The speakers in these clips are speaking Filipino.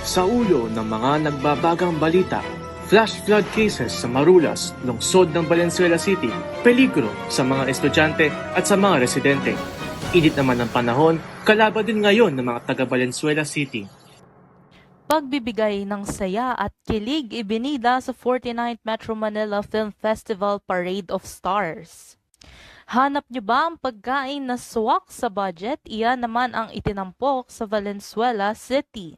Sa ulo ng mga nagbabagang balita, flash flood cases sa Marulas, lungsod ng Valenzuela City, peligro sa mga estudyante at sa mga residente. Init naman ng panahon, kalaban din ngayon ng mga taga Valenzuela City. Pagbibigay ng saya at kilig ibinida sa 49th Metro Manila Film Festival Parade of Stars. Hanap niyo ba ang pagkain na swak sa budget? Iyan naman ang itinampok sa Valenzuela City.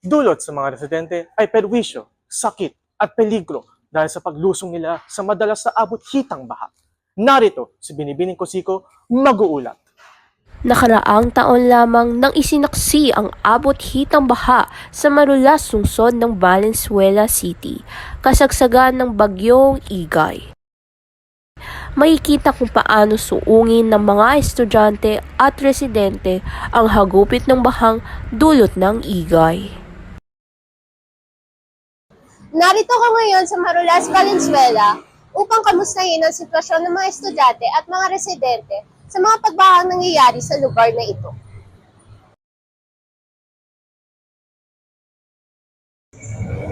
Dulot sa mga residente ay perwisyo, sakit at peligro dahil sa paglusong nila sa madalas na abot-hitang baha. Narito si Binibining Kosiko mag-uulat. Nakaraang taon lamang nang isinaksi ang abot-hitang baha sa Marulas, lungsod ng Valenzuela City, kasagsagan ng bagyong Igay. Makikita kung paano suungin ng mga estudyante at residente ang hagupit ng bahang dulot ng Igay. Narito ko ngayon sa Marulas, Valenzuela upang kamustahin ang sitwasyon ng mga estudyante at mga residente sa mga pagbahang nangyayari sa lugar na ito.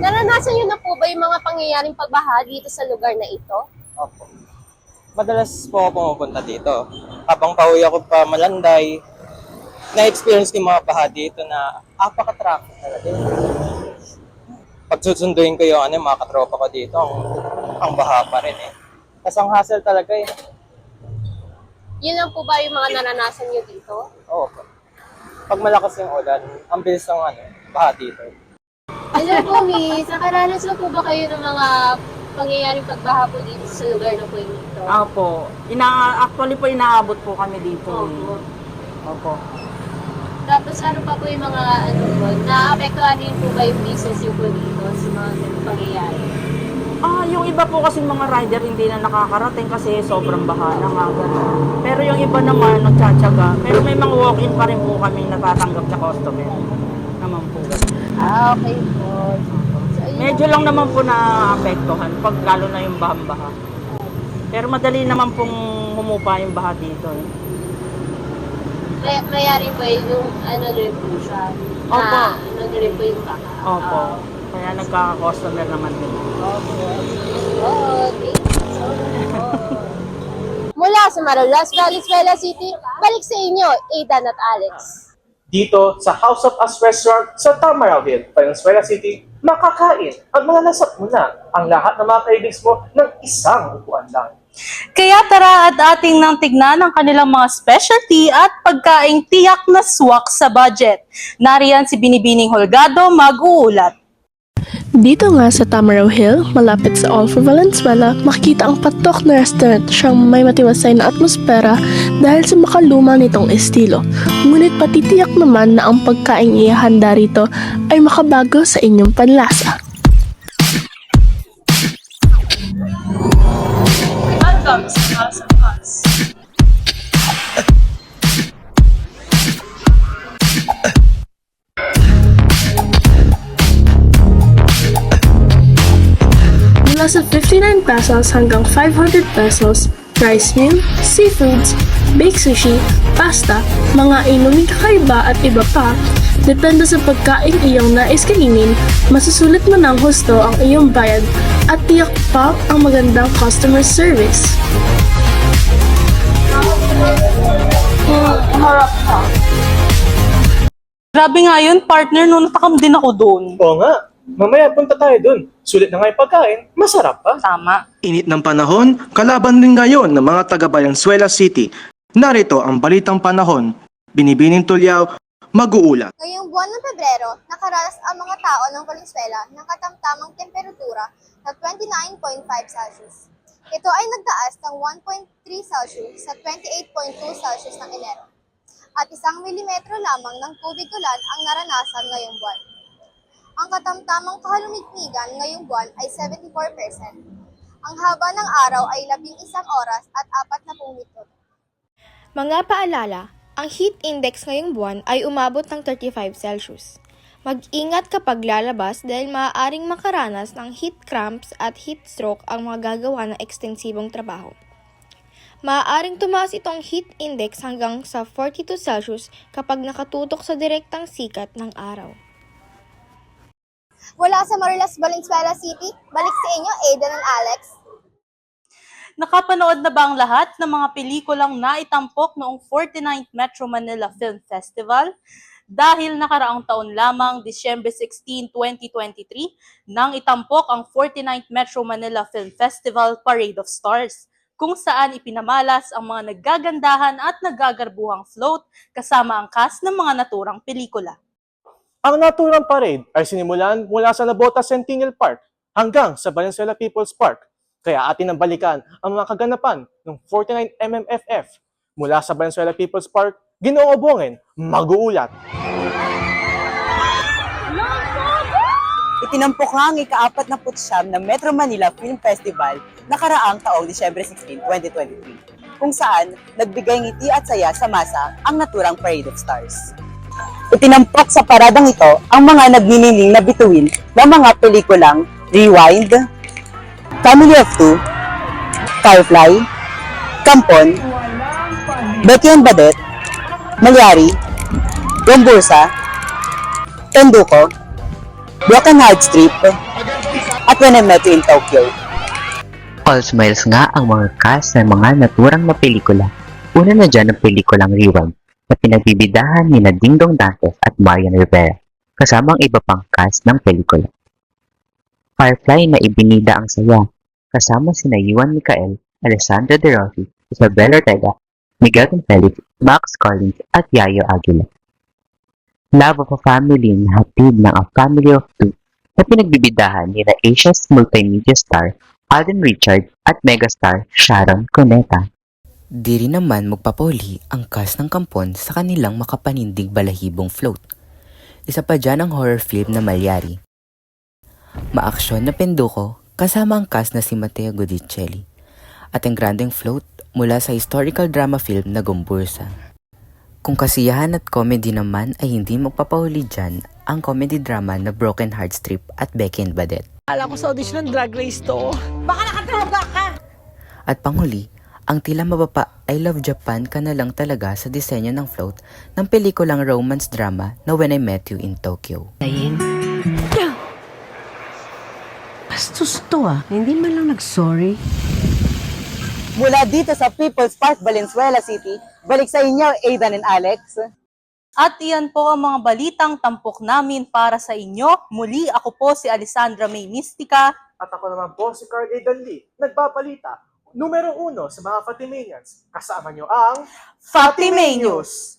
Naranasan niyo na po ba yung mga pangyayaring pagbaha dito sa lugar na ito? Opo. Madalas po ako pumupunta dito. Habang pauwi ako pa Malanday, na-experience ko yung mga baha dito na apaka-traffic talaga. Pag susunduin ko yung mga katropa ko dito, ang baha pa rin eh. Tapos ang hassle talaga eh. Yun lang po ba yung mga naranasan niyo dito? Oo po. Pag malakas yung ulan, ang bilis ng baha dito. Hello po, Miss. Nakaranas na po ba kayo ng mga pangyayaring pagbaha po dito sa lugar na po ito? Opo. Actually po, inaabot po kami dito. Opo. Opo. Tapos ano pa po yung mga naapektuhan din po ba yung business yung po dito sa mga pangyayari? Yung iba po kasi mga rider hindi na nakakarating kasi sobrang baha na nga. Ganun. Pero yung iba naman nagtsatsaga. Pero may mga walk-in pa rin po kami natatanggap sa customer. Naman po. Okay po. So, Medyo lang naman po na-apektuhan pag lalo na yung bahang-baha. Pero madali naman pong humupa yung baha dito. mayari po yung rin po siya. Opo. Rin po yung baka. Opo. Kaya nagkaka-customer naman din. Okay. Mula sa Marulas, Valenzuela City, balik sa inyo, Aidan at Alex. Dito sa House of Us Restaurant sa Tamaraw Hill, Valenzuela City, makakain at malalasap mo na ang lahat ng mga cravings mo ng isang upuan lang. Kaya tara at ating nang tignan ang kanilang mga specialty at pagkaing tiyak na swak sa budget. Nariyan si Binibining Holgado mag-uulat. Dito nga sa Tamaraw Hill, malapit sa All for Valenzuela, makikita ang patok na restaurant siyang may matiwasay na atmosfera dahil sa makaluma nitong estilo. Ngunit patitiyak naman na ang pagkaing ihahanda rito ay makabago sa inyong panlasa. Welcome sa House of Us. Mula sa 59 pesos hanggang 500 pesos, rice meal, seafoods, baked sushi, pasta, mga inuming kakaiba at iba pa, depende sa pagkain iyong nais kainin, masusulit mo ng husto ang iyong bayad at tiyak pa ang magandang customer service. Grabe nga yun, partner, no natakam din ako doon. Oo nga, mamaya punta tayo dun. Sulit na nga yung pagkain, masarap pa. Tama. Init ng panahon, kalaban din ngayon ng mga taga Valenzuela City. Narito ang balitang panahon. Binibining Tulyaw, mag-uulat. Ngayong buwan ng Pebrero, nakaranas ang mga tao ng Valenzuela ng katamtamang temperatura na 29.5 Celsius. Ito ay nagtaas ng 1.3 Celsius sa 28.2 Celsius ng Enero. At 1 milimetro lamang ng tubig ulan ang naranasan ngayong buwan. Ang katamtamang kahalumigmigan ngayong buwan ay 74%. Ang haba ng araw ay 11 oras at 40 minuto. Mga paalala, ang heat index ngayong buwan ay umabot ng 35 Celsius. Mag-ingat kapag lalabas dahil maaaring makaranas ng heat cramps at heat stroke ang mga gagawa ng ekstensibong trabaho. Maaaring tumaas itong heat index hanggang sa 42 Celsius kapag nakatutok sa direktang sikat ng araw. Mula sa Marilas, Valenzuela City, balik sa inyo, Aidan and Alex. Nakapanood na ba ang lahat ng mga pelikulang naitampok noong 49th Metro Manila Film Festival? Dahil nakaraang taon lamang, Disyembre 16, 2023, nang itampok ang 49th Metro Manila Film Festival Parade of Stars, kung saan ipinamalas ang mga naggagandahan at naggagarbuhang float kasama ang cast ng mga naturang pelikula. Ang naturang parade ay sinimulan mula sa Nabota Centennial Park hanggang sa Valenzuela People's Park. Kaya atin ang balikan ang mga kaganapan ng 49 MMFF. Mula sa Valenzuela People's Park, Ginoong Obongen, mag-uulat. Itinampok nga ang ika-49 na Metro Manila Film Festival nakaraang taong Disyembre 16, 2023, kung saan nagbigay ngiti at saya sa masa ang naturang Parade of Stars. Itinampok sa paradang ito ang mga nagninining na bituin ng mga pelikulang Rewind, Family of Two, Firefly, Kampon, Becky and Badet, Malyari, Gombursa, Tenduko, Broken Heart Strip, at When I Met You in Tokyo. All smiles nga ang mga cast ng mga naturang na pelikula. Una na dyan ang pelikulang Rewind na pinagbibidahan ni Dingdong Dantes at Marian Rivera kasama ang iba pang cast ng pelikula. Firefly na ibinida ang saya kasama sina Yuan Micael, Alessandra De Rossi, Isabel Ortega, Miguel Gonzalez, Max Collins at Yayo Aguila. Love of a Family na hatid ng A Family of Two na pinagbibidahan nila Asia's multimedia star Alden Richard at megastar Sharon Cuneta. Di rin naman magpapuli ang cast ng Kampon sa kanilang makapanindig balahibong float. Isa pa dyan ang horror film na Malyari. Maaksyon na Penduko kasama ang cast na si Matteo Gudicelli at ang grandeng float mula sa historical drama film na Gombursa. Kung kasiyahan at comedy naman ay hindi magpapahuli dyan ang comedy drama na Broken Heart Strip at Becky and Badet. Alam ko sa audition ng Drag Race to. Baka nakadroga ka! At panghuli, ang tila mababa I Love Japan ka na lang talaga sa disenyo ng float ng pelikulang romance drama na When I Met You in Tokyo. Bastos to hindi man lang nag-sorry. Mula dito sa People's Park, Valenzuela City, balik sa inyo, Aidan and Alex. At iyan po ang mga balitang tampok namin para sa inyo. Muli, ako po si Alessandra May Mistica. At ako naman po si Carl Aidan Lee, nagbabalita, numero 1 sa mga Fatimanians. Kasama nyo ang Fatimeños!